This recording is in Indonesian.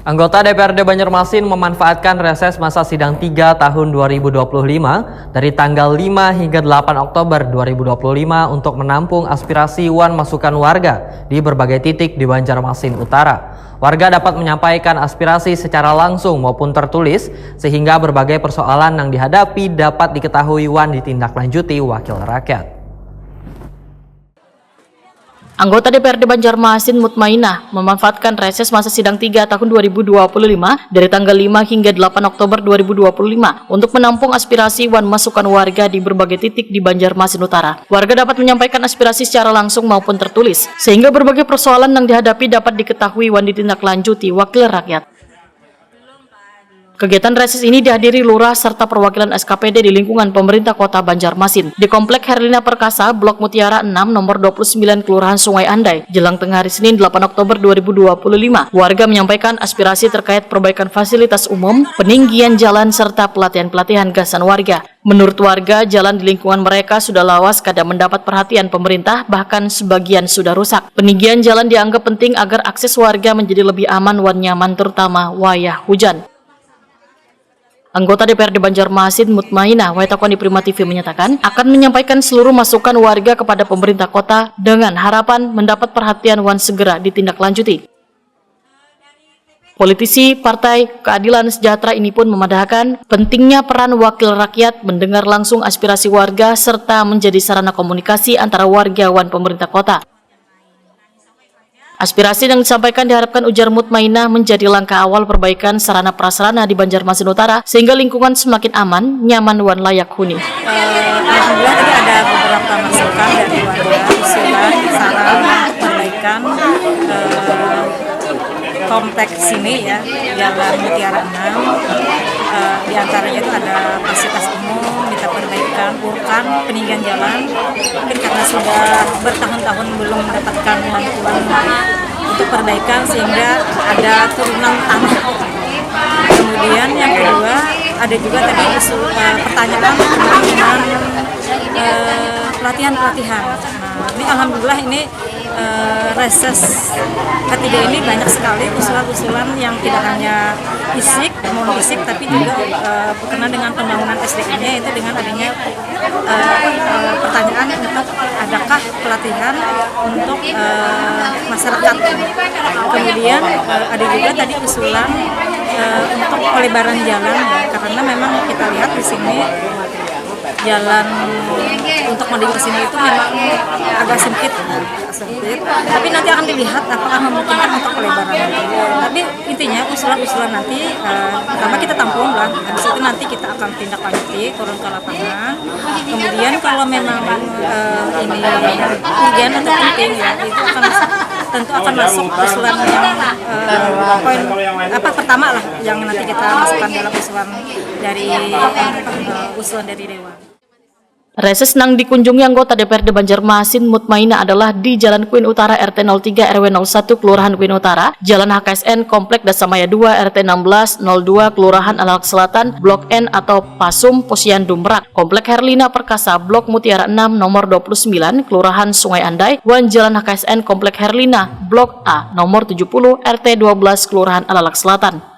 Anggota DPRD Banjarmasin memanfaatkan reses masa sidang 3 tahun 2025 dari tanggal 5 hingga 8 Oktober 2025 untuk menampung aspirasi wan masukan warga di berbagai titik di Banjarmasin Utara. Warga dapat menyampaikan aspirasi secara langsung maupun tertulis sehingga berbagai persoalan yang dihadapi dapat diketahui wan ditindaklanjuti wakil rakyat. Anggota DPRD Banjarmasin Mutmainah memanfaatkan reses masa sidang 3 tahun 2025 dari tanggal 5 hingga 8 Oktober 2025 untuk menampung aspirasi wan masukan warga di berbagai titik di Banjarmasin Utara. Warga dapat menyampaikan aspirasi secara langsung maupun tertulis, sehingga berbagai persoalan yang dihadapi dapat diketahui wan ditindaklanjuti wakil rakyat. Kegiatan reses ini dihadiri lurah serta perwakilan SKPD di lingkungan pemerintah kota Banjarmasin di Komplek Herlina Perkasa, Blok Mutiara 6, nomor 29, Kelurahan Sungai Andai, jelang tengah hari Senin 8 Oktober 2025. Warga menyampaikan aspirasi terkait perbaikan fasilitas umum, peninggian jalan serta pelatihan-pelatihan gasan warga. Menurut warga, jalan di lingkungan mereka sudah lawas kadang mendapat perhatian pemerintah, bahkan sebagian sudah rusak. Peninggian jalan dianggap penting agar akses warga menjadi lebih aman dan nyaman terutama wayah hujan. Anggota DPRD Banjarmasin Mutmainah Waitakoni Prima TV menyatakan akan menyampaikan seluruh masukan warga kepada pemerintah kota dengan harapan mendapat perhatian wan segera ditindaklanjuti. Politisi Partai Keadilan Sejahtera ini pun memadahkan pentingnya peran wakil rakyat mendengar langsung aspirasi warga serta menjadi sarana komunikasi antara warga wan pemerintah kota. Aspirasi yang disampaikan diharapkan ujar Mutmainah menjadi langkah awal perbaikan sarana prasarana di Banjarmasin Utara sehingga lingkungan semakin aman, nyaman dan layak huni. Alhamdulillah tadi ada beberapa masukan dari warga, usulan, saran perbaikan kompleks sini ya, Jalan Mutiara 6. Di antaranya itu ada fasilitas umum, kita perbaikan, urkan, peninggian jalan. Mungkin karena sudah bertahun-tahun belum mendapatkan bantuan untuk perbaikan sehingga ada turunan tanah. Kemudian yang kedua ada juga tadi pertanyaan dengan pelatihan-pelatihan. Nah, ini alhamdulillah ini reses ketiga ini banyak sekali usulan-usulan yang tidak hanya fisik, non-fisik, tapi juga berkenaan dengan pembangunan SDM-nya, itu dengan adanya pertanyaan untuk adakah pelatihan untuk masyarakat. Kemudian ada juga tadi usulan untuk pelebaran jalan ya, karena memang kita lihat di sini jalan untuk menuju ke sini itu memang agak sempit, tapi nanti akan dilihat apakah memungkinkan untuk pelebaran. Tapi intinya usulan-usulan nanti pertama kita tampung lah, habis itu nanti kita akan tindak lanjuti, turun ke lapangan. Kemudian kalau memang ini urgen atau penting ya, itu tentu akan masuk usulan yang poin pertama lah yang nanti kita masukkan dalam usulan dari Dewan. Reses nang dikunjungi anggota DPRD Banjarmasin Mutmainah adalah di Jalan Kuin Utara RT 03 RW 01 Kelurahan Kuin Utara, Jalan HKSN Komplek Dasamaya 2 RT 16 02 Kelurahan Alalak Selatan, Blok N atau Pasum Posyandu Merak, Komplek Herlina Perkasa, Blok Mutiara 6 nomor 29 Kelurahan Sungai Andai, dan Jalan HKSN Komplek Herlina, Blok A nomor 70 RT 12 Kelurahan Alalak Selatan.